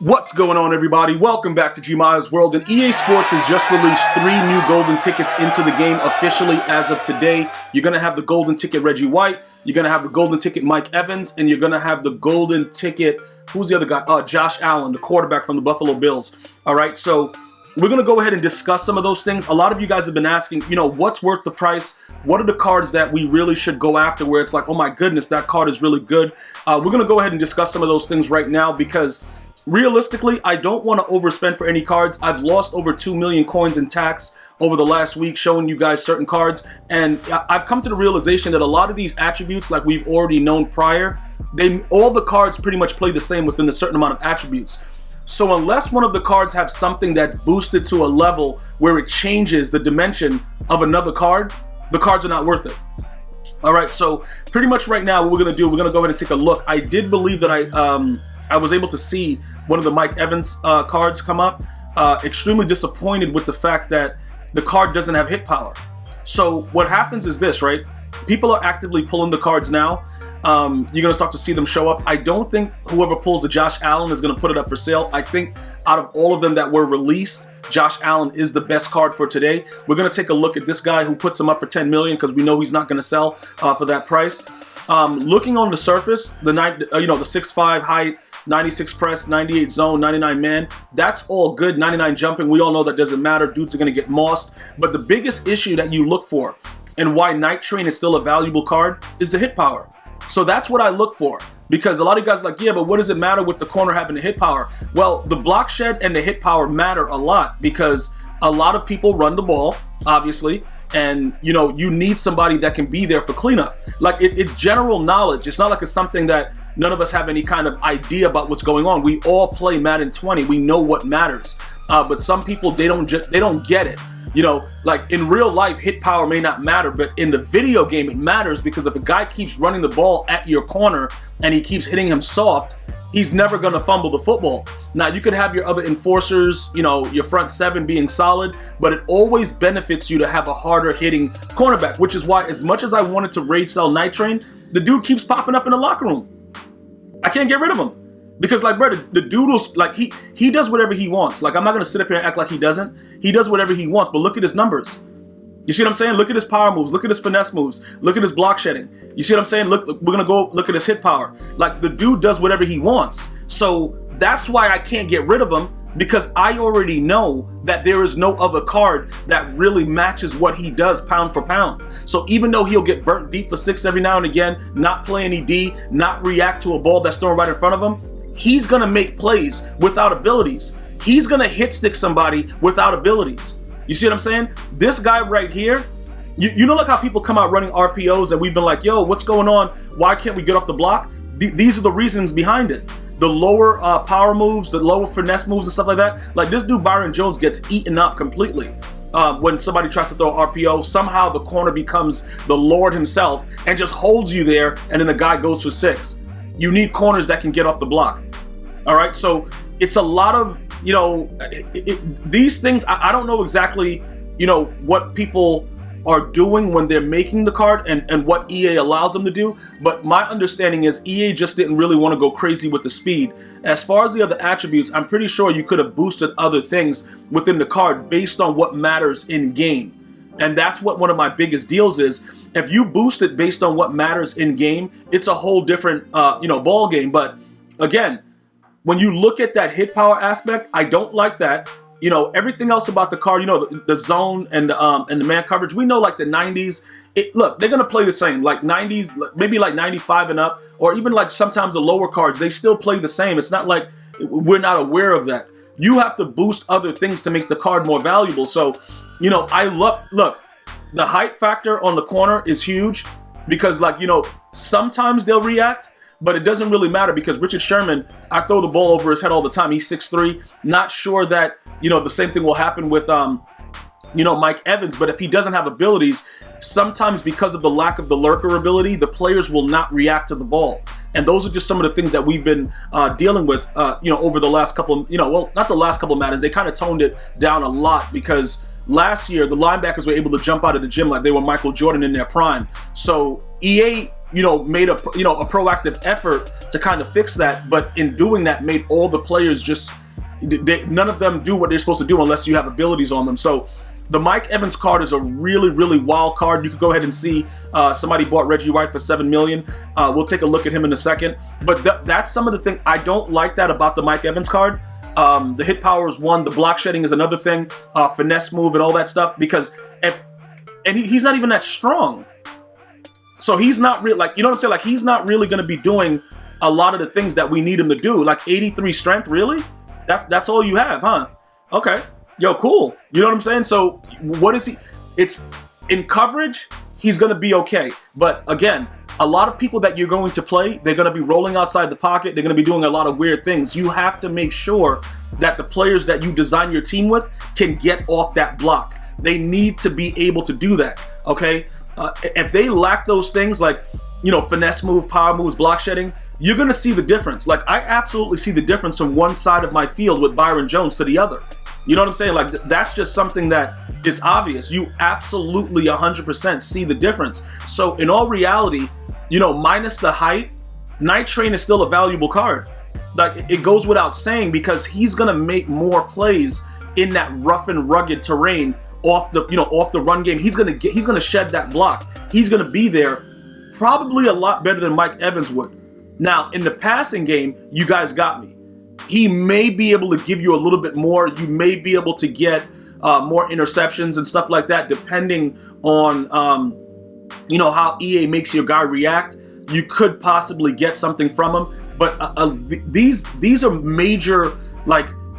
What's going on, everybody? Welcome back to GmiasWorld, and EA Sports has just released 3 new golden tickets into the game officially as of today. You're going to have the golden ticket Reggie White, you're going to have the golden ticket Mike Evans, and you're going to have the golden ticket, who's the other guy? Josh Allen, the quarterback from the Buffalo Bills. All right, so we're going to go ahead and discuss some of those things. A lot of you guys have been asking, what's worth the price? What are the cards that we really should go after where it's like, oh my goodness, that card is really good? We're going to go ahead and discuss some of those things right now because realistically, I don't want to overspend for any cards. I've lost over 2 million coins in tax over the last week showing you guys certain cards, and I've come to the realization that a lot of these attributes, like we've already known prior, all the cards pretty much play the same within a certain amount of attributes. So unless one of the cards have something that's boosted to a level where it changes the dimension of another card, the cards are not worth it. All right, so pretty much right now what we're going to do, we're going to go ahead and take a look. I did believe that I was able to see one of the Mike Evans cards come up. Extremely disappointed with the fact that the card doesn't have hit power. So what happens is this, right? People are actively pulling the cards now. You're going to start to see them show up. I don't think whoever pulls the Josh Allen is going to put it up for sale. I think out of all of them that were released, Josh Allen is the best card for today. We're going to take a look at this guy who puts him up for 10 million because we know he's not going to sell for that price. Looking on the surface, the 6'5" height, 96 press, 98 zone, 99 man, that's all good. 99 jumping, we all know that doesn't matter. Dudes are going to get mossed. But the biggest issue that you look for and why Nightrain is still a valuable card is the hit power. So that's what I look for, because a lot of guys are like, yeah, but what does it matter with the corner having the hit power? Well, the block shed and the hit power matter a lot because a lot of people run the ball, obviously, and you need somebody that can be there for cleanup. Like it's general knowledge. It's not like it's something that none of us have any kind of idea about what's going on. We all play Madden 20. We know what matters, but some people they don't get it. Like in real life, hit power may not matter, but in the video game, it matters because if a guy keeps running the ball at your corner and he keeps hitting him soft, he's never going to fumble the football. Now, you could have your other enforcers, your front seven being solid, but it always benefits you to have a harder hitting cornerback, which is why as much as I wanted to raid sell Nightrain, the dude keeps popping up in the locker room. I can't get rid of him. Because, like, bro, the doodles, like, he does whatever he wants. Like, I'm not going to sit up here and act like he doesn't. He does whatever he wants, but look at his numbers. You see what I'm saying? Look at his power moves. Look at his finesse moves. Look at his block shedding. You see what I'm saying? Look, we're going to go look at his hit power. Like, the dude does whatever he wants. So that's why I can't get rid of him, because I already know that there is no other card that really matches what he does pound for pound. So even though he'll get burnt deep for 6 every now and again, not play any D, not react to a ball that's thrown right in front of him, he's going to make plays without abilities. He's going to hit stick somebody without abilities. You see what I'm saying? This guy right here, you know like how people come out running RPOs and we've been like, yo, what's going on? Why can't we get off the block? These are the reasons behind it. The lower power moves, the lower finesse moves and stuff like that. Like this dude Byron Jones gets eaten up completely. When somebody tries to throw RPO, somehow the corner becomes the Lord himself and just holds you there, and then the guy goes for 6. You need corners that can get off the block. All right, so it's a lot of, these things, I don't know exactly, what people are doing when they're making the card and what EA allows them to do, but my understanding is EA just didn't really want to go crazy with the speed. As far as the other attributes, I'm pretty sure you could have boosted other things within the card based on what matters in game. And that's what one of my biggest deals is. If you boost it based on what matters in game, it's a whole different, ball game. But again, when you look at that hit power aspect, I don't like that. Everything else about the card, the zone and the man coverage, we know like the 90s. Look, they're gonna play the same, like 90s, maybe like 95 and up, or even like sometimes the lower cards, they still play the same. It's not like we're not aware of that. You have to boost other things to make the card more valuable. So, look. The height factor on the corner is huge because, sometimes they'll react, but it doesn't really matter because Richard Sherman, I throw the ball over his head all the time. He's 6'3". Not sure that, the same thing will happen with, Mike Evans, but if he doesn't have abilities, sometimes because of the lack of the lurker ability, the players will not react to the ball. And those are just some of the things that we've been dealing with, over the last couple of, not the last couple of Maddens. They kind of toned it down a lot because last year, the linebackers were able to jump out of the gym like they were Michael Jordan in their prime. So EA made a proactive effort to kind of fix that, but in doing that made all the players just, none of them do what they're supposed to do unless you have abilities on them. So the Mike Evans card is a really, really wild card. You could go ahead and see somebody bought Reggie White for $7 million. We'll take a look at him in a second. But that's some of the thing I don't like that about the Mike Evans card. The hit power is one. The block shedding is another thing. Finesse move and all that stuff. Because he's not even that strong. So he's not really, like, you know what I'm saying? Like, he's not really going to be doing a lot of the things that we need him to do. Like 83 strength, really? That's all you have, huh? Okay. Yo, cool. You know what I'm saying? So what is he? It's in coverage, he's going to be okay. But again, a lot of people that you're going to play, they're going to be rolling outside the pocket. They're going to be doing a lot of weird things. You have to make sure that the players that you design your team with can get off that block. They need to be able to do that, okay? If they lack those things like, finesse move, power moves, block shedding, you're going to see the difference. Like, I absolutely see the difference from one side of my field with Byron Jones to the other. You know what I'm saying? Like, that's just something that is obvious. You absolutely 100% see the difference. So in all reality, minus the height, Nightrain is still a valuable card. Like, it goes without saying, because he's going to make more plays in that rough and rugged terrain off the run game. He's going to shed that block. He's going to be there probably a lot better than Mike Evans would. Now, in the passing game, you guys got me. He may be able to give you a little bit more. You may be able to get more interceptions and stuff like that, depending on how EA makes your guy react. You could possibly get something from him, but these are major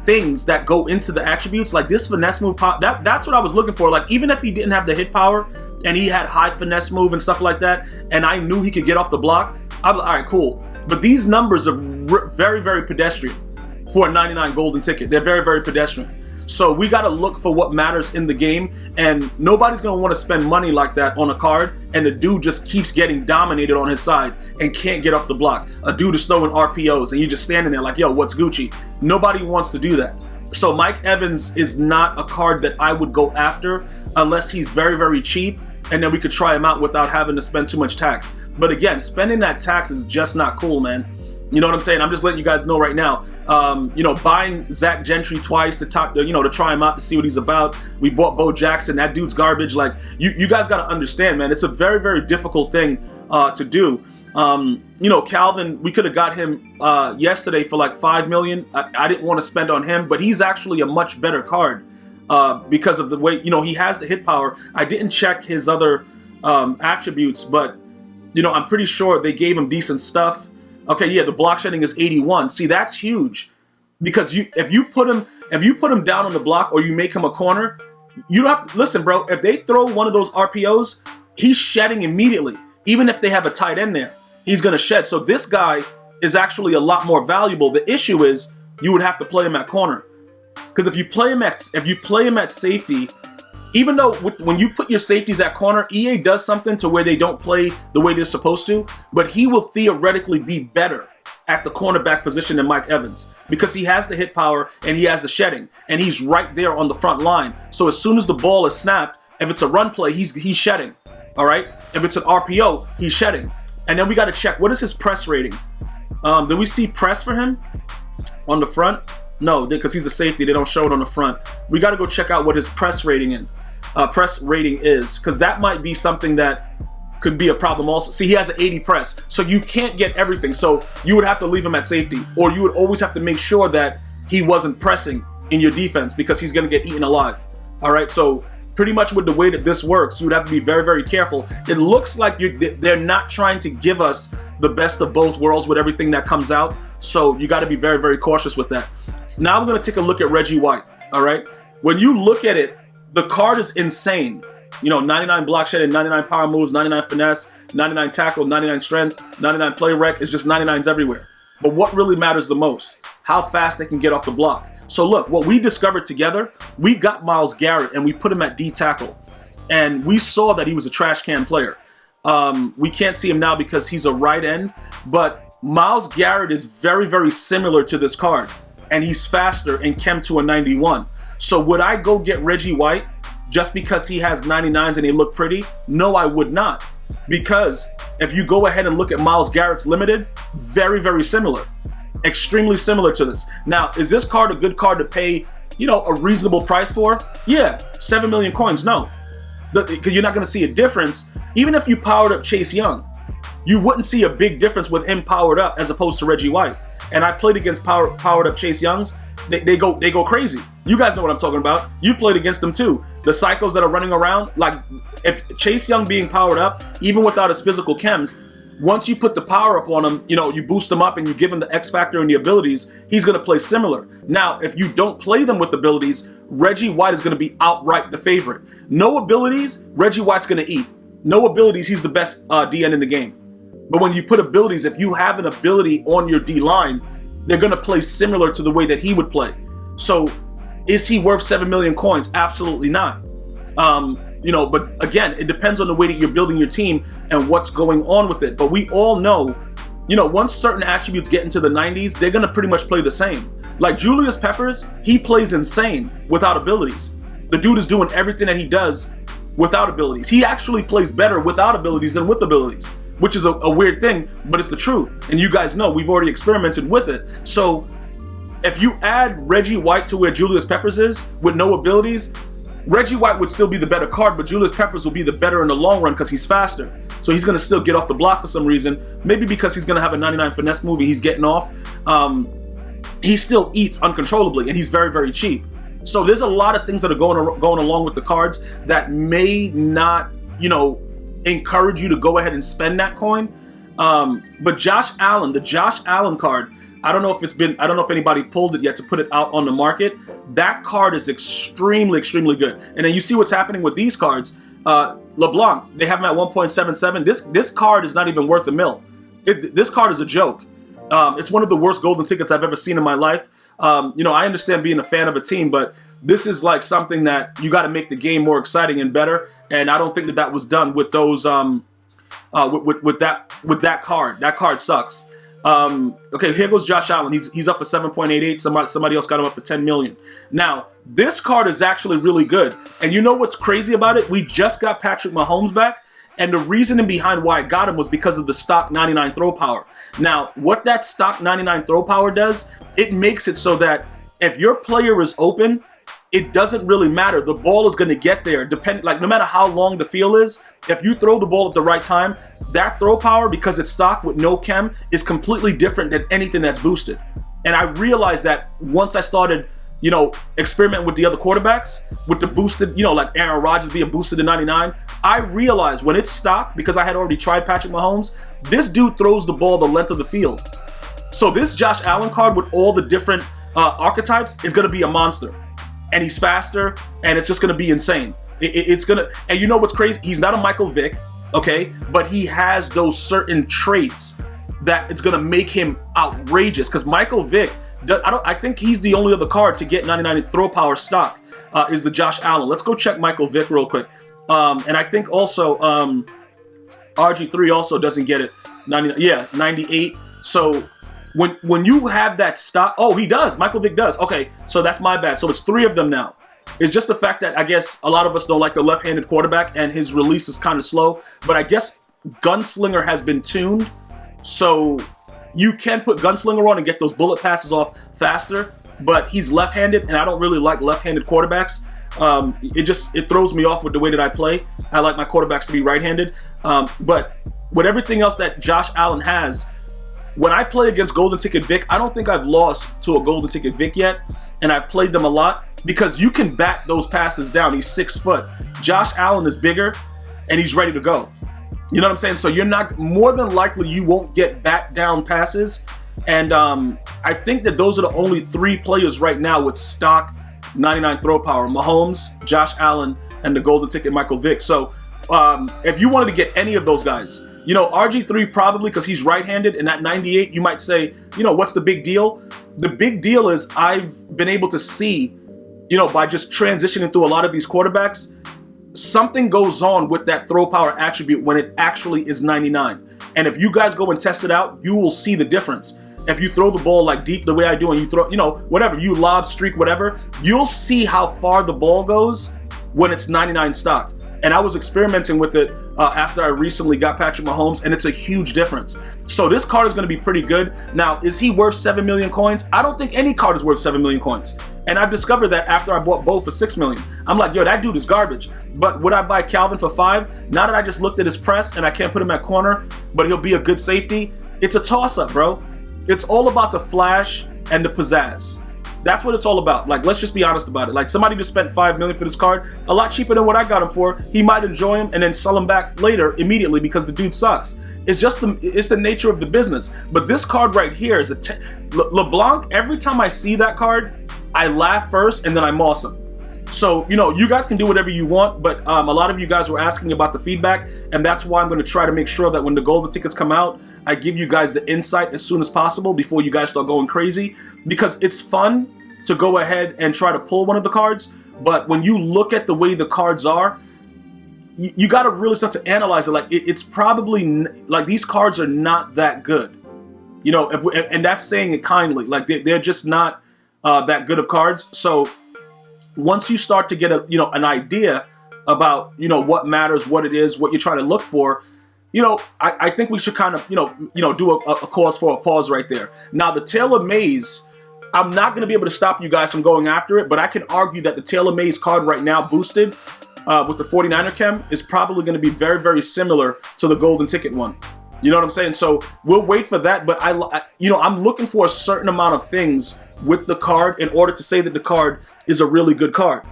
things that go into the attributes. Like this finesse move, that's what I was looking for. Like, even if he didn't have the hit power and he had high finesse move and stuff like that, and I knew he could get off the block, I'm like, all right, cool. But these numbers are very, very pedestrian for a 99 golden ticket. They're very, very pedestrian. So we got to look for what matters in the game, and nobody's going to want to spend money like that on a card, and the dude just keeps getting dominated on his side and can't get off the block. A dude is throwing RPOs, and you're just standing there like, yo, what's Gucci? Nobody wants to do that. So Mike Evans is not a card that I would go after unless he's very, very cheap, and then we could try him out without having to spend too much tax. But again, spending that tax is just not cool, man. You know what I'm saying? I'm just letting you guys know right now. Buying Zach Gentry twice to try him out to see what he's about. We bought Bo Jackson. That dude's garbage. Like, you guys got to understand, man. It's a very, very difficult thing to do. Calvin, we could have got him yesterday for like $5 million. I didn't want to spend on him, but he's actually a much better card because of the way, he has the hit power. I didn't check his other attributes, but, I'm pretty sure they gave him decent stuff. Okay, yeah, the block shedding is 81. See, that's huge, because if you put him down on the block or you make him a corner, you don't have to listen, bro. If they throw one of those RPOs, he's shedding immediately. Even if they have a tight end there, he's gonna shed. So this guy is actually a lot more valuable. The issue is you would have to play him at corner, because if you play him at safety, even though when you put your safeties at corner, EA does something to where they don't play the way they're supposed to, but he will theoretically be better at the cornerback position than Mike Evans, because he has the hit power and he has the shedding, and he's right there on the front line. So as soon as the ball is snapped, if it's a run play, he's shedding, all right? If it's an RPO, he's shedding. And then we got to check, what is his press rating? Do we see press for him on the front? No, because he's a safety, they don't show it on the front. We got to go check out what his press rating is, because that might be something that could be a problem also. See, he has an 80 press, so you can't get everything. So you would have to leave him at safety, or you would always have to make sure that he wasn't pressing in your defense, because he's going to get eaten alive. All right, so pretty much with the way that this works, you would have to be very, very careful. It looks like they're not trying to give us the best of both worlds with everything that comes out, so you got to be very, very cautious with that. Now I'm going to take a look at Reggie White. All right, when you look at it, the card is insane. 99 block shedding, 99 power moves, 99 finesse, 99 tackle, 99 strength, 99 play rec. It's just 99s everywhere. But what really matters the most? How fast they can get off the block. So look, what we discovered together, we got Myles Garrett and we put him at D tackle. And we saw that he was a trash can player. We can't see him now because he's a right end, but Myles Garrett is very, very similar to this card. And he's faster and chem to a 91. So would I go get Reggie White just because he has 99s and they look pretty? No, I would not. Because if you go ahead and look at Myles Garrett's limited, very, very similar. Extremely similar to this. Now, is this card a good card to pay, you know, a reasonable price for? Yeah, 7 million coins, no. Because you're not going to see a difference. Even if you powered up Chase Young, you wouldn't see a big difference with him powered up as opposed to Reggie White. And I played against powered up Chase Youngs. They go crazy. You guys know what I'm talking about. You've played against them too. The psychos that are running around, like if Chase Young being powered up, even without his physical chems, once you put the power up on him, you know, you boost him up and you give him the X factor and the abilities, he's going to play similar. Now, if you don't play them with abilities, Reggie White is going to be outright the favorite. No abilities, Reggie White's going to eat. No abilities, he's the best DN in the game. But when you put abilities, if you have an ability on your D line, they're going to play similar to the way that he would play. So is he worth 7 million coins? Absolutely not. You know, but again, it depends on the way that you're building your team and what's going on with it. But we all know, you know, once certain attributes get into the 90s, they're going to pretty much play the same. Like Julius Peppers, he plays insane without abilities. The dude is doing everything that he does without abilities. He actually plays better without abilities than with abilities, which is a weird thing, but it's the truth. And you guys know we've already experimented with it. So if you add Reggie White to where Julius Peppers is with no abilities, Reggie White would still be the better card, but Julius Peppers will be the better in the long run because he's faster. So he's going to still get off the block for some reason. Maybe because he's going to have a 99 finesse move and he's getting off. He still eats uncontrollably and he's very, very cheap. So there's a lot of things that are going along with the cards that may not, you know, encourage you to go ahead and spend that coin. But Josh Allen, the Josh Allen card, I don't know if anybody pulled it yet to put it out on the market. That card is extremely, extremely good. And then you see what's happening with these cards. LeBlanc, they have him at 1.77. This card is not even worth a mil. This card is a joke. It's one of the worst golden tickets I've ever seen in my life. You know, I understand being a fan of a team, but this is like something that you got to make the game more exciting and better. And I don't think that was done with those with that card. That card sucks. Okay, here goes Josh Allen. He's up for 7.88. Somebody else got him up for 10 million. Now, this card is actually really good. And you know what's crazy about it? We just got Patrick Mahomes back. And the reasoning behind why I got him was because of the stock 99 throw power. Now, what that stock 99 throw power does, it makes it so that if your player is open, it doesn't really matter. The ball is going to get there. No matter how long the field is, if you throw the ball at the right time, that throw power, because it's stock with no chem, is completely different than anything that's boosted. And I realized that once I started, you know, experimenting with the other quarterbacks, with the boosted, you know, like Aaron Rodgers being boosted to 99, I realized when it's stock, because I had already tried Patrick Mahomes, this dude throws the ball the length of the field. So this Josh Allen card with all the different archetypes is going to be a monster. And he's faster, and it's just going to be insane. It's going to, and you know what's crazy? He's not a Michael Vick, okay? But he has those certain traits that it's going to make him outrageous. Because Michael Vick, I think he's the only other card to get 99 throw power stock is the Josh Allen. Let's go check Michael Vick real quick. And I think also RG3 also doesn't get it. 98. So when you have that stock, oh, he does. Michael Vick does. Okay, so that's my bad. So it's 3 of them now. It's just the fact that I guess a lot of us don't like the left-handed quarterback and his release is kind of slow. But I guess Gunslinger has been tuned, so you can put Gunslinger on and get those bullet passes off faster. But he's left-handed, and I don't really like left-handed quarterbacks. It throws me off with the way that I play. I like my quarterbacks to be right-handed. But with everything else that Josh Allen has, when I play against Golden Ticket Vic, I don't think I've lost to a Golden Ticket Vic yet, and I've played them a lot because you can bat those passes down. He's 6 foot. Josh Allen is bigger, and he's ready to go. You know what I'm saying? So you're not, more than likely, you won't get bat down passes. And I think that those are the only 3 players right now with stock 99 throw power: Mahomes, Josh Allen, and the Golden Ticket Michael Vick. So if you wanted to get any of those guys, you know, RG3 probably because he's right-handed, and at 98, you might say, you know, what's the big deal? The big deal is I've been able to see, you know, by just transitioning through a lot of these quarterbacks, something goes on with that throw power attribute when it actually is 99. And if you guys go and test it out, you will see the difference. If you throw the ball like deep the way I do, and you throw, you know, whatever, you lob, streak, whatever, you'll see how far the ball goes when it's 99 stock. And I was experimenting with it after I recently got Patrick Mahomes, and it's a huge difference. So this card is going to be pretty good. Now, is he worth 7 million coins? I don't think any card is worth 7 million coins. And I've discovered that after I bought Bo for 6 million. I'm like, yo, that dude is garbage. But would I buy Calvin for 5? Now that I just looked at his press and I can't put him at corner, but he'll be a good safety, it's a toss-up, bro. It's all about the flash and the pizzazz. That's what it's all about. Like, let's just be honest about it. Like, somebody just spent 5 million for this card, a lot cheaper than what I got him for. He might enjoy him and then sell him back later immediately because the dude sucks. It's just it's the nature of the business. But this card right here is LeBlanc. Every time I see that card, I laugh first and then I moss him. So, you know, you guys can do whatever you want, but a lot of you guys were asking about the feedback, and that's why I'm going to try to make sure that when the golden tickets come out, I give you guys the insight as soon as possible before you guys start going crazy, because it's fun to go ahead and try to pull one of the cards, but when you look at the way the cards are, you got to really start to analyze it. Like, it's probably, like, these cards are not that good, you know, and that's saying it kindly. Like, they're just not that good of cards. So once you start to get an idea about, what matters, what it is, what you're trying to look for, I think we should kind of, do a cause for a pause right there. Now, the Taylor Mays, I'm not going to be able to stop you guys from going after it, but I can argue that the Taylor Mays card right now, boosted with the 49er chem, is probably going to be very, very similar to the golden ticket one. You know what I'm saying? So we'll wait for that, but I'm looking for a certain amount of things with the card in order to say that the card is a really good card.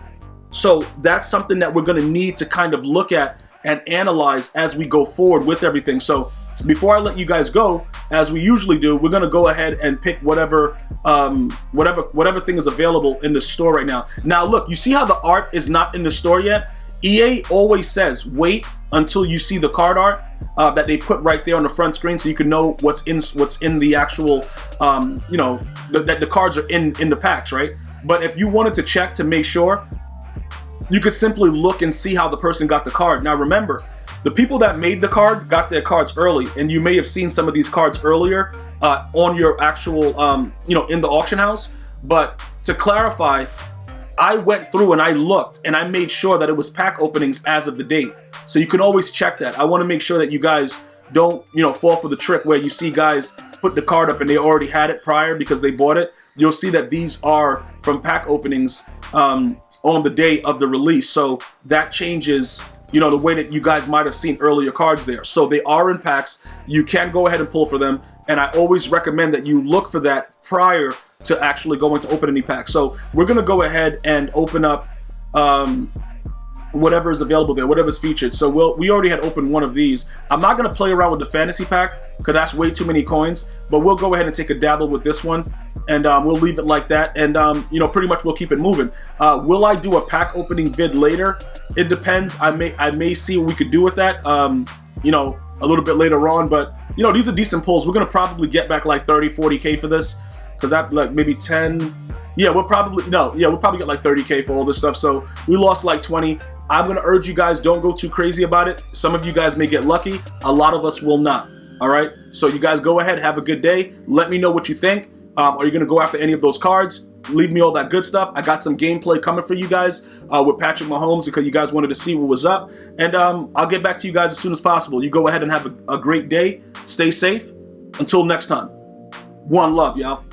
So that's something that we're going to need to kind of look at and analyze as we go forward with everything. So before I let you guys go, as we usually do, we're going to go ahead and pick whatever thing is available in the store right now. Now, look, you see how the art is not in the store yet? EA always says wait until you see the card art that they put right there on the front screen, so you can know what's in the actual, that the cards are in the packs, right? But if you wanted to check to make sure, you could simply look and see how the person got the card. Now, remember, the people that made the card got their cards early, and you may have seen some of these cards earlier on your actual, in the auction house. But to clarify, I went through and I looked and I made sure that it was pack openings as of the date. So you can always check that. I want to make sure that you guys don't, fall for the trick where you see guys put the card up and they already had it prior because they bought it. You'll see that these are from pack openings on the day of the release. So that changes, the way that you guys might have seen earlier cards there. So they are in packs. You can go ahead and pull for them. And I always recommend that you look for that prior to actually going to open any packs. So we're going to go ahead and open up whatever is available there, whatever's featured. So we already had opened one of these. I'm not going to play around with the fantasy pack because that's way too many coins. But we'll go ahead and take a dabble with this one. And we'll leave it like that. And, pretty much we'll keep it moving. Will I do a pack opening vid later? It depends. I may see what we could do with that, a little bit later on. But, these are decent pulls. We're going to probably get back like 30, 40K for this. Because I like maybe 10. Yeah, we'll probably get like 30K for all this stuff. So we lost like 20. I'm going to urge you guys, don't go too crazy about it. Some of you guys may get lucky. A lot of us will not. All right. So you guys go ahead. Have a good day. Let me know what you think. Are you going to go after any of those cards? Leave me all that good stuff. I got some gameplay coming for you guys with Patrick Mahomes because you guys wanted to see what was up. And I'll get back to you guys as soon as possible. You go ahead and have a great day. Stay safe. Until next time. One love, y'all.